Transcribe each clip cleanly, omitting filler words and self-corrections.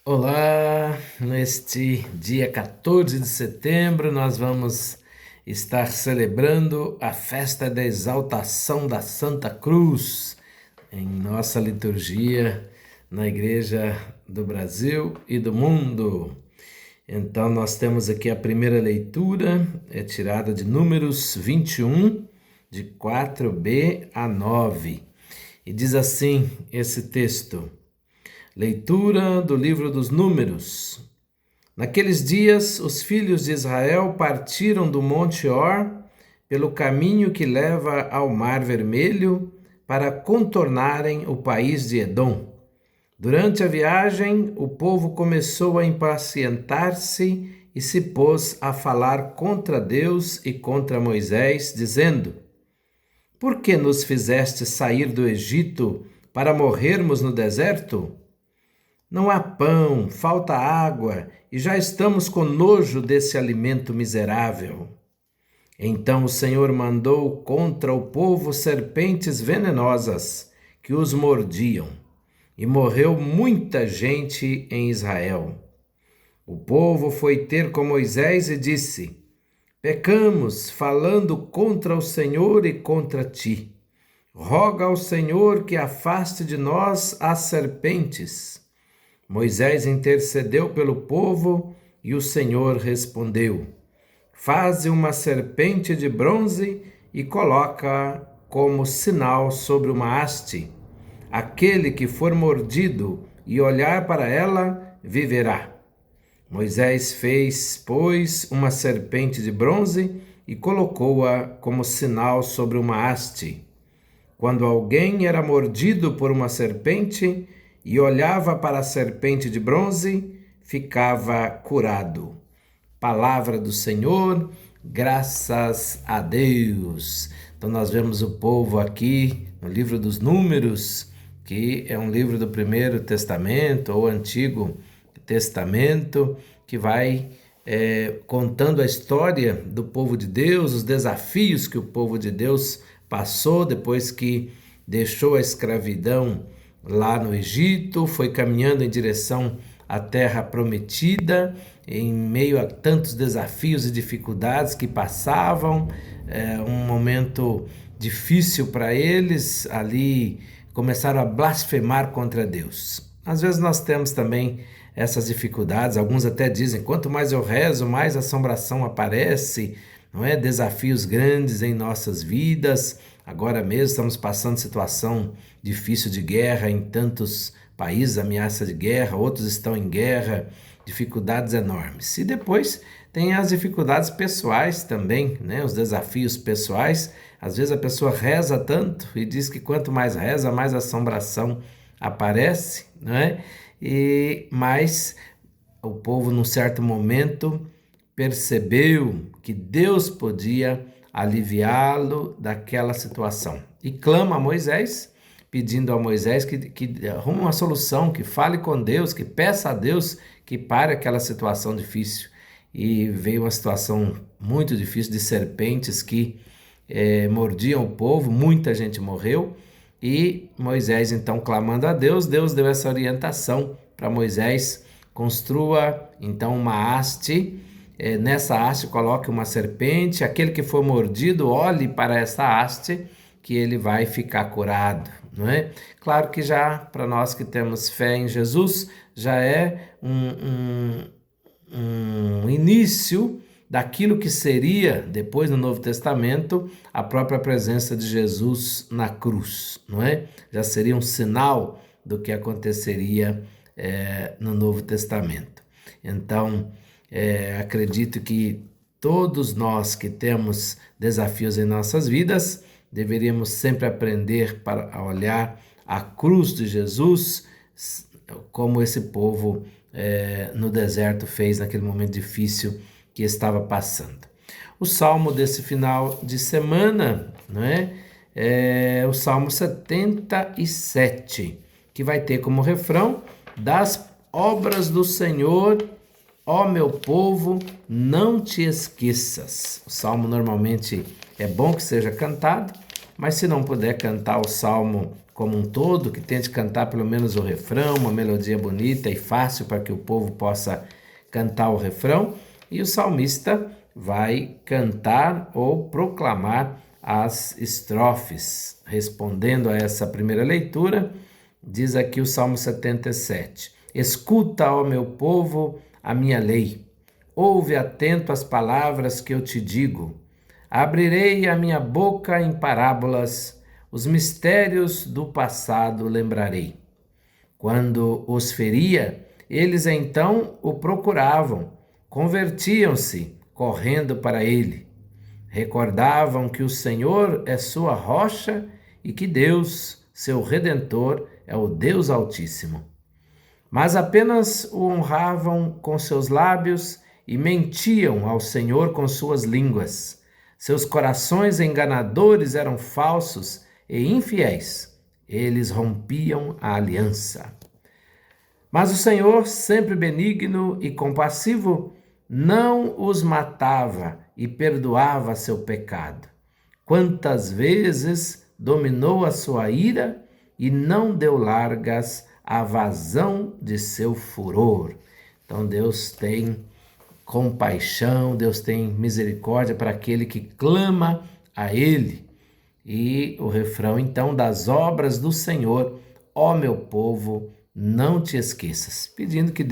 Olá, neste dia 14 de setembro nós vamos estar celebrando a festa da exaltação da Santa Cruz em nossa liturgia na Igreja do Brasil e do mundo. Então nós temos aqui a primeira leitura, é tirada de Números 21, de 4b a 9. E diz assim esse texto: leitura do livro dos Números. Naqueles dias, os filhos de Israel partiram do Monte Or pelo caminho que leva ao Mar Vermelho para contornarem o país de Edom. Durante a viagem, o povo começou a impacientar-se e se pôs a falar contra Deus e contra Moisés, dizendo: Por que nos fizeste sair do Egito para morrermos no deserto? Não há pão, falta água, e já estamos com nojo desse alimento miserável. Então o Senhor mandou contra o povo serpentes venenosas que os mordiam, e morreu muita gente em Israel. O povo foi ter com Moisés e disse: Pecamos, falando contra o Senhor e contra ti. Roga ao Senhor que afaste de nós as serpentes. Moisés intercedeu pelo povo e o Senhor respondeu: Faze uma serpente de bronze e coloca-a como sinal sobre uma haste. Aquele que for mordido e olhar para ela, viverá. Moisés fez, pois, uma serpente de bronze e colocou-a como sinal sobre uma haste. Quando alguém era mordido por uma serpente e olhava para a serpente de bronze, ficava curado. Palavra do Senhor, graças a Deus. Então nós vemos o povo aqui no livro dos Números, que é um livro do Primeiro Testamento ou Antigo Testamento, que vai contando a história do povo de Deus, os desafios que o povo de Deus passou depois que deixou a escravidão lá no Egito, foi caminhando em direção à terra prometida, em meio a tantos desafios e dificuldades que passavam, um momento difícil para eles, ali começaram a blasfemar contra Deus. Às vezes nós temos também essas dificuldades, alguns até dizem, quanto mais eu rezo, mais assombração aparece, não é? Desafios grandes em nossas vidas. Agora mesmo estamos passando situação difícil de guerra em tantos países, ameaça de guerra, outros estão em guerra, dificuldades enormes. E depois tem as dificuldades pessoais também, né? Os desafios pessoais. Às vezes a pessoa reza tanto e diz que quanto mais reza, mais assombração aparece, não é? Mas o povo, num certo momento, percebeu que Deus podia aliviá-lo daquela situação e clama a Moisés, pedindo a Moisés que arrume uma solução, que fale com Deus, que peça a Deus que pare aquela situação difícil. E veio uma situação muito difícil de serpentes que mordiam o povo, muita gente morreu. E Moisés, então, clamando a Deus, Deus deu essa orientação para Moisés: construa então uma haste, nessa haste coloque uma serpente, aquele que for mordido, olhe para essa haste, que ele vai ficar curado, não é? Claro que já, para nós que temos fé em Jesus, já é um início daquilo que seria, depois no Novo Testamento, a própria presença de Jesus na cruz, não é? Já seria um sinal do que aconteceria no Novo Testamento. Então, acredito que todos nós que temos desafios em nossas vidas, deveríamos sempre aprender a olhar a cruz de Jesus, como esse povo no deserto fez naquele momento difícil que estava passando. O salmo desse final de semana, não é? É o Salmo 77, que vai ter como refrão: das obras do Senhor, ó meu povo, não te esqueças. O salmo normalmente é bom que seja cantado, mas se não puder cantar o salmo como um todo, que tente cantar pelo menos o refrão, uma melodia bonita e fácil para que o povo possa cantar o refrão, e o salmista vai cantar ou proclamar as estrofes. Respondendo a essa primeira leitura, diz aqui o Salmo 77: Escuta, ó meu povo, a minha lei. Ouve atento as palavras que eu te digo. Abrirei a minha boca em parábolas, os mistérios do passado lembrarei. Quando os feria, eles então o procuravam, convertiam-se, correndo para ele. Recordavam que o Senhor é sua rocha e que Deus, seu Redentor, é o Deus Altíssimo. Mas apenas o honravam com seus lábios e mentiam ao Senhor com suas línguas. Seus corações enganadores eram falsos e infiéis. Eles rompiam a aliança. Mas o Senhor, sempre benigno e compassivo, não os matava e perdoava seu pecado. Quantas vezes dominou a sua ira e não deu largas à vazão de seu furor. Então Deus tem compaixão, Deus tem misericórdia para aquele que clama a Ele. E o refrão então: das obras do Senhor, ó meu povo, não te esqueças. Pedindo que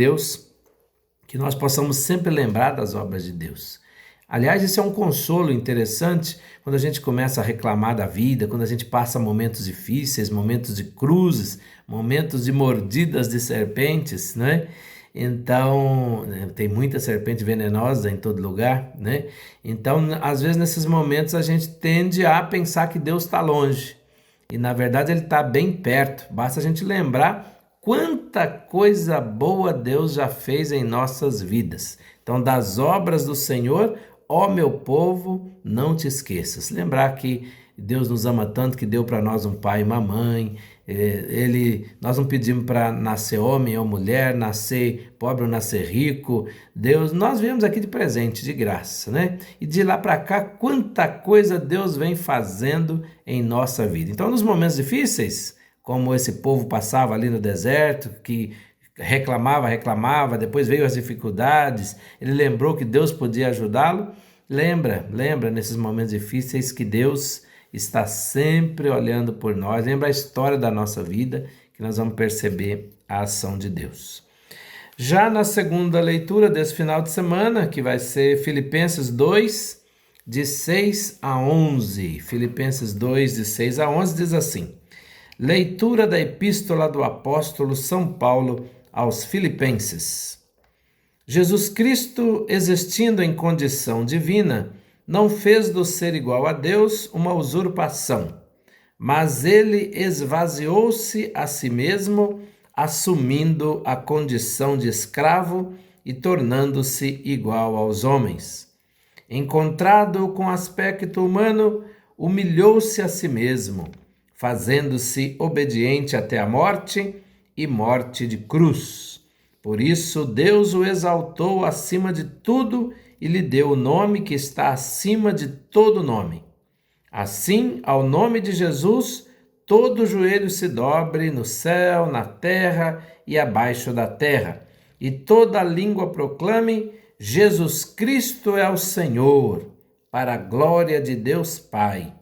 nós possamos sempre lembrar das obras de Deus. Aliás, isso é um consolo interessante quando a gente começa a reclamar da vida, quando a gente passa momentos difíceis, momentos de cruzes, momentos de mordidas de serpentes, né? Então, tem muita serpente venenosa em todo lugar, né? Então, às vezes, nesses momentos, a gente tende a pensar que Deus está longe. E, na verdade, Ele está bem perto. Basta a gente lembrar quanta coisa boa Deus já fez em nossas vidas. Então, das obras do Senhor, ó meu povo, não te esqueças. Lembrar que Deus nos ama tanto que deu para nós um pai e uma mãe. Nós não pedimos para nascer homem ou mulher, nascer pobre ou nascer rico. Nós viemos aqui de presente, de graça, né? E de lá para cá, quanta coisa Deus vem fazendo em nossa vida. Então, nos momentos difíceis, como esse povo passava ali no deserto, que reclamava, depois veio as dificuldades, ele lembrou que Deus podia ajudá-lo. Lembra nesses momentos difíceis que Deus está sempre olhando por nós. Lembra a história da nossa vida, que nós vamos perceber a ação de Deus. Já na segunda leitura desse final de semana, que vai ser Filipenses 2, de 6 a 11. Filipenses 2, de 6 a 11, diz assim: Leitura da Epístola do Apóstolo São Paulo aos Filipenses. Jesus Cristo, existindo em condição divina, não fez do ser igual a Deus uma usurpação, mas ele esvaziou-se a si mesmo, assumindo a condição de escravo e tornando-se igual aos homens. Encontrado com aspecto humano, humilhou-se a si mesmo, fazendo-se obediente até a morte e morte de cruz. Por isso Deus o exaltou acima de tudo e lhe deu o nome que está acima de todo nome. Assim, ao nome de Jesus, todo joelho se dobre no céu, na terra e abaixo da terra, e toda língua proclame: Jesus Cristo é o Senhor, para a glória de Deus Pai.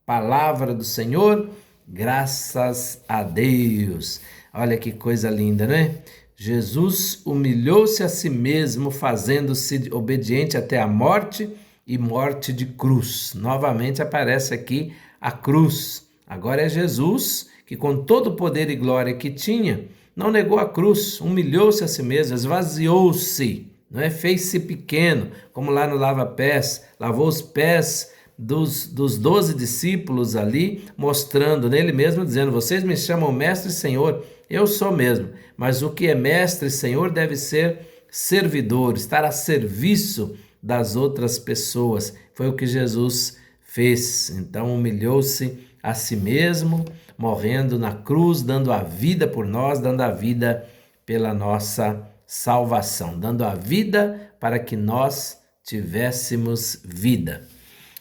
Palavra do Senhor, graças a Deus. Olha que coisa linda, né? Jesus humilhou-se a si mesmo, fazendo-se obediente até a morte e morte de cruz. Novamente aparece aqui a cruz. Agora é Jesus que, com todo o poder e glória que tinha, não negou a cruz, humilhou-se a si mesmo, esvaziou-se, não é? Fez-se pequeno, como lá no lava-pés, lavou os pés dos 12 discípulos ali, mostrando nele mesmo, dizendo: vocês me chamam mestre e senhor, eu sou mesmo, mas o que é mestre e senhor deve ser servidor, estar a serviço das outras pessoas. Foi o que Jesus fez. Então humilhou-se a si mesmo, morrendo na cruz, dando a vida por nós, dando a vida pela nossa salvação, dando a vida para que nós tivéssemos vida.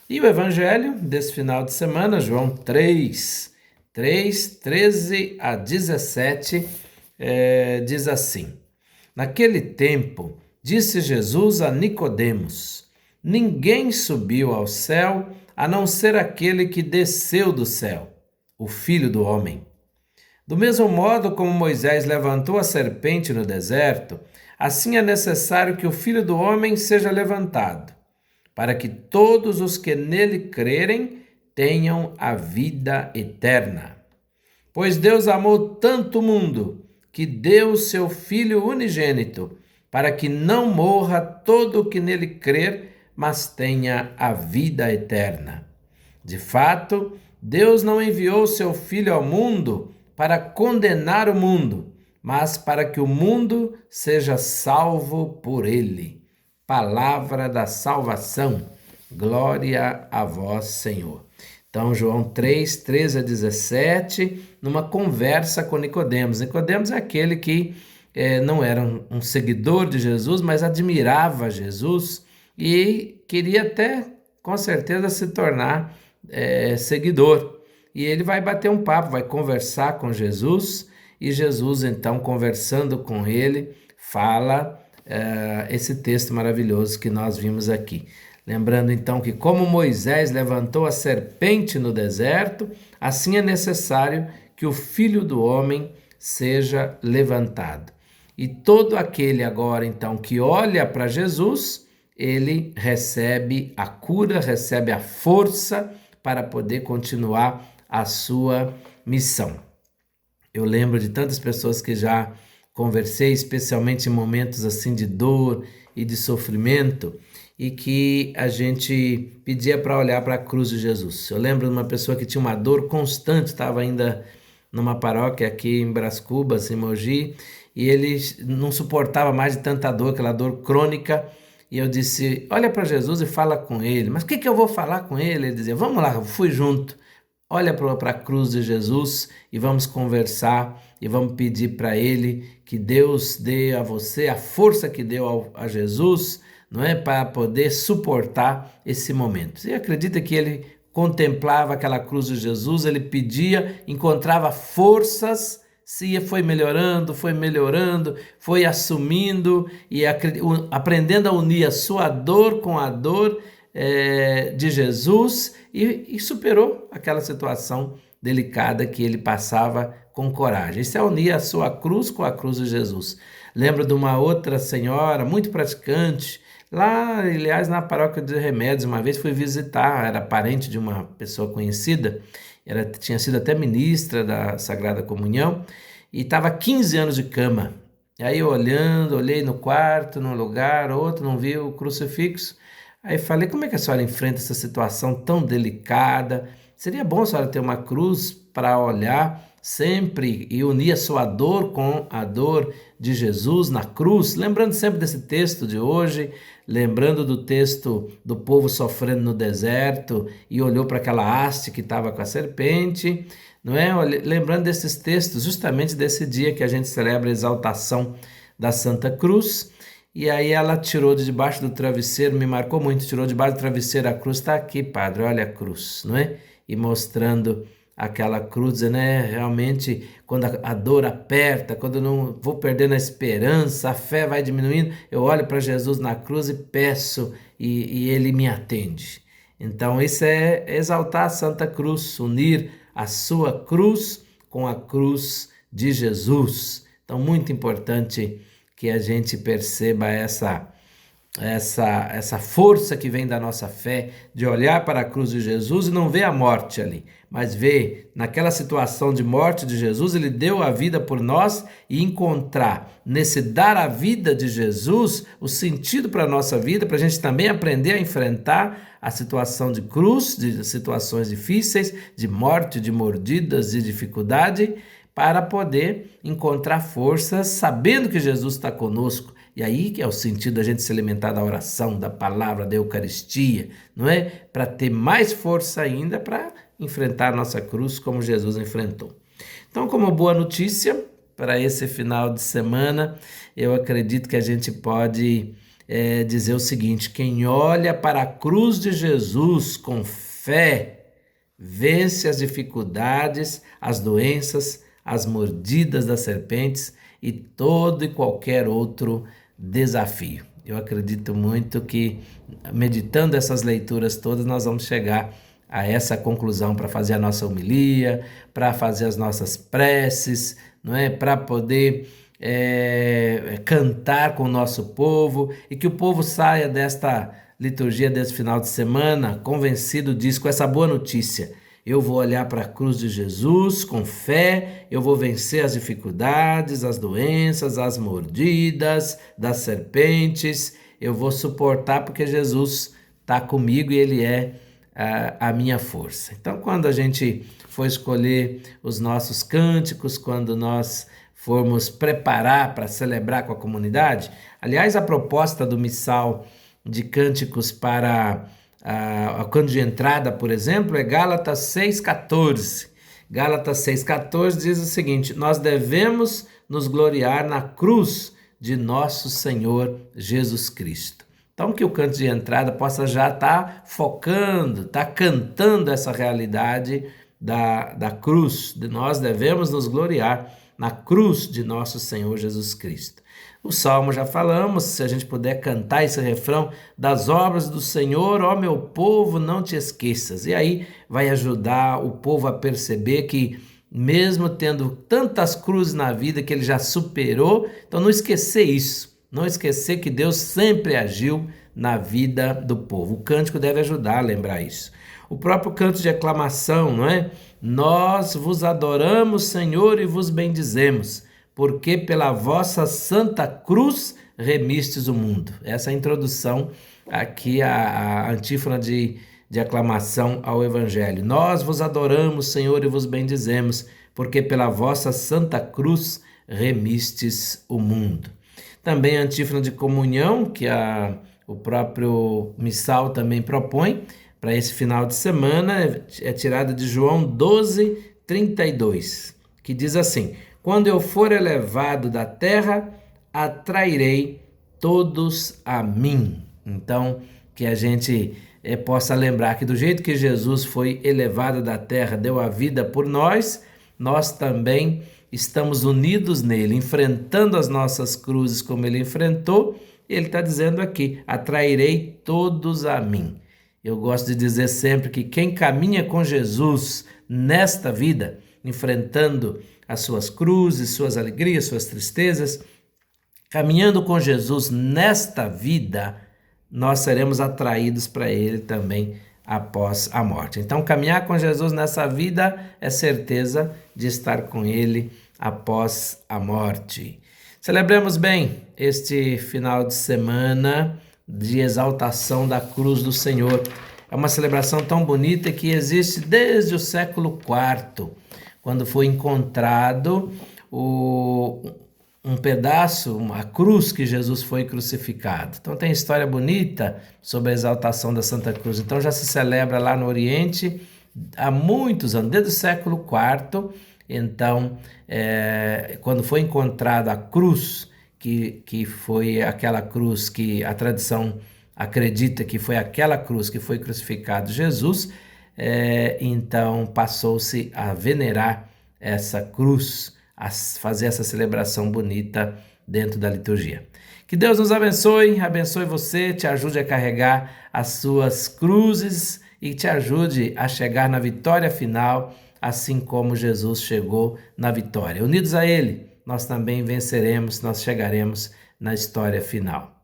E o evangelho desse final de semana, João 3, 13 a 17, diz assim: Naquele tempo, disse Jesus a Nicodemos: Ninguém subiu ao céu a não ser aquele que desceu do céu, o Filho do Homem. Do mesmo modo como Moisés levantou a serpente no deserto, assim é necessário que o Filho do Homem seja levantado, para que todos os que nele crerem tenham a vida eterna. Pois Deus amou tanto o mundo que deu o seu Filho unigênito, para que não morra todo o que nele crer, mas tenha a vida eterna. De fato, Deus não enviou o seu Filho ao mundo para condenar o mundo, mas para que o mundo seja salvo por ele. Palavra da salvação. Glória a vós, Senhor. Então, João 3, 13 a 17, numa conversa com Nicodemos. Nicodemos é aquele que não era um seguidor de Jesus, mas admirava Jesus e queria até, com certeza, se tornar seguidor. E ele vai bater um papo, vai conversar com Jesus, e Jesus, então, conversando com ele, fala esse texto maravilhoso que nós vimos aqui. Lembrando então que como Moisés levantou a serpente no deserto, assim é necessário que o Filho do Homem seja levantado. E todo aquele agora então que olha para Jesus, ele recebe a cura, recebe a força para poder continuar a sua missão. Eu lembro de tantas pessoas que já conversei, especialmente em momentos assim de dor e de sofrimento, e que a gente pedia para olhar para a cruz de Jesus. Eu lembro de uma pessoa que tinha uma dor constante, estava ainda numa paróquia aqui em Brás Cubas, em Mogi, e ele não suportava mais de tanta dor, aquela dor crônica, e eu disse, olha para Jesus e fala com ele. Mas o que eu vou falar com ele? Ele dizia, vamos lá, eu fui junto. Olha para a cruz de Jesus e vamos conversar e vamos pedir para ele que Deus dê a você a força que deu a Jesus, não é, para poder suportar esse momento. E acredita que ele contemplava aquela cruz de Jesus, ele pedia, encontrava forças, foi melhorando, foi assumindo e aprendendo a unir a sua dor com a dor de Jesus e superou aquela situação delicada que ele passava com coragem. Isso é unir a sua cruz com a cruz de Jesus. Lembro de uma outra senhora muito praticante, lá, aliás, na paróquia de Remédios, uma vez fui visitar, era parente de uma pessoa conhecida, tinha sido até ministra da Sagrada Comunhão e estava 15 anos de cama. E aí olhei no quarto, num lugar, outro, não vi o crucifixo. Aí falei, como é que a senhora enfrenta essa situação tão delicada? Seria bom a senhora ter uma cruz para olhar sempre e unir a sua dor com a dor de Jesus na cruz, lembrando sempre desse texto de hoje, lembrando do texto do povo sofrendo no deserto e olhou para aquela haste que estava com a serpente, não é? Lembrando desses textos, justamente desse dia que a gente celebra a exaltação da Santa Cruz. E aí ela tirou de debaixo do travesseiro, me marcou muito, tirou debaixo do travesseiro a cruz, está aqui, padre, olha a cruz, não é? E mostrando aquela cruz, né? Realmente, quando a dor aperta, quando eu não vou perdendo a esperança, a fé vai diminuindo, eu olho para Jesus na cruz e peço, e ele me atende. Então, isso é exaltar a Santa Cruz, unir a sua cruz com a cruz de Jesus. Então, muito importante que a gente perceba essa força que vem da nossa fé, de olhar para a cruz de Jesus e não ver a morte ali, mas ver naquela situação de morte de Jesus, ele deu a vida por nós, e encontrar nesse dar a vida de Jesus o sentido para a nossa vida, para a gente também aprender a enfrentar a situação de cruz, de situações difíceis, de morte, de mordidas, de dificuldade, para poder encontrar forças sabendo que Jesus está conosco. E aí que é o sentido da gente se alimentar da oração, da palavra, da Eucaristia, não é? Para ter mais força ainda para enfrentar a nossa cruz como Jesus enfrentou. Então, como boa notícia para esse final de semana, eu acredito que a gente pode dizer o seguinte: quem olha para a cruz de Jesus com fé, vence as dificuldades, as doenças, as mordidas das serpentes e todo e qualquer outro desafio. Eu acredito muito que, meditando essas leituras todas, nós vamos chegar a essa conclusão para fazer a nossa homilia, para fazer as nossas preces, não é? Para poder cantar com o nosso povo e que o povo saia desta liturgia desse final de semana convencido disso, com essa boa notícia. Eu vou olhar para a cruz de Jesus com fé, eu vou vencer as dificuldades, as doenças, as mordidas das serpentes, eu vou suportar porque Jesus está comigo e Ele é a minha força. Então, quando a gente for escolher os nossos cânticos, quando nós formos preparar para celebrar com a comunidade, aliás, a proposta do missal de cânticos para a canto de entrada, por exemplo, é Gálatas 6,14. Gálatas 6,14 diz o seguinte: nós devemos nos gloriar na cruz de nosso Senhor Jesus Cristo. Então, que o canto de entrada possa já estar focando, estar cantando essa realidade da cruz. Nós devemos nos gloriar na cruz de nosso Senhor Jesus Cristo. O Salmo já falamos, se a gente puder cantar esse refrão: das obras do Senhor, ó meu povo, não te esqueças. E aí vai ajudar o povo a perceber que, mesmo tendo tantas cruzes na vida que ele já superou, então não esquecer isso, não esquecer que Deus sempre agiu na vida do povo. O cântico deve ajudar a lembrar isso. O próprio canto de aclamação, não é? Nós vos adoramos, Senhor, e vos bendizemos, porque pela vossa santa cruz remistes o mundo. Essa é a introdução aqui, a antífona de aclamação ao Evangelho. Nós vos adoramos, Senhor, e vos bendizemos, porque pela vossa santa cruz remistes o mundo. Também a antífona de comunhão, que o próprio missal também propõe para esse final de semana, é tirada de João 12:32, que diz assim: quando eu for elevado da terra, atrairei todos a mim. Então, que a gente possa lembrar que do jeito que Jesus foi elevado da terra, deu a vida por nós, nós também estamos unidos nele, enfrentando as nossas cruzes como ele enfrentou. Ele está dizendo aqui: atrairei todos a mim. Eu gosto de dizer sempre que quem caminha com Jesus nesta vida, enfrentando as suas cruzes, suas alegrias, suas tristezas, caminhando com Jesus nesta vida, nós seremos atraídos para Ele também após a morte. Então, caminhar com Jesus nessa vida é certeza de estar com Ele após a morte. Celebremos bem este final de semana de exaltação da cruz do Senhor. É uma celebração tão bonita que existe desde o século IV, quando foi encontrado um pedaço, uma cruz que Jesus foi crucificado. Então tem história bonita sobre a exaltação da Santa Cruz. Então já se celebra lá no Oriente há muitos anos, desde o século IV. Então, quando foi encontrada a cruz, que foi aquela cruz que a tradição acredita que foi aquela cruz que foi crucificado Jesus, então passou-se a venerar essa cruz, a fazer essa celebração bonita dentro da liturgia. Que Deus nos abençoe, abençoe você, te ajude a carregar as suas cruzes e te ajude a chegar na vitória final, assim como Jesus chegou na vitória. Unidos a Ele, nós também venceremos, nós chegaremos na história final,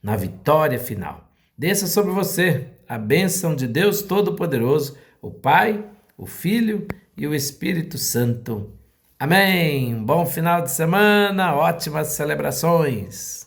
na vitória final. Desça sobre você a bênção de Deus Todo-Poderoso, o Pai, o Filho e o Espírito Santo. Amém. Bom final de semana, ótimas celebrações.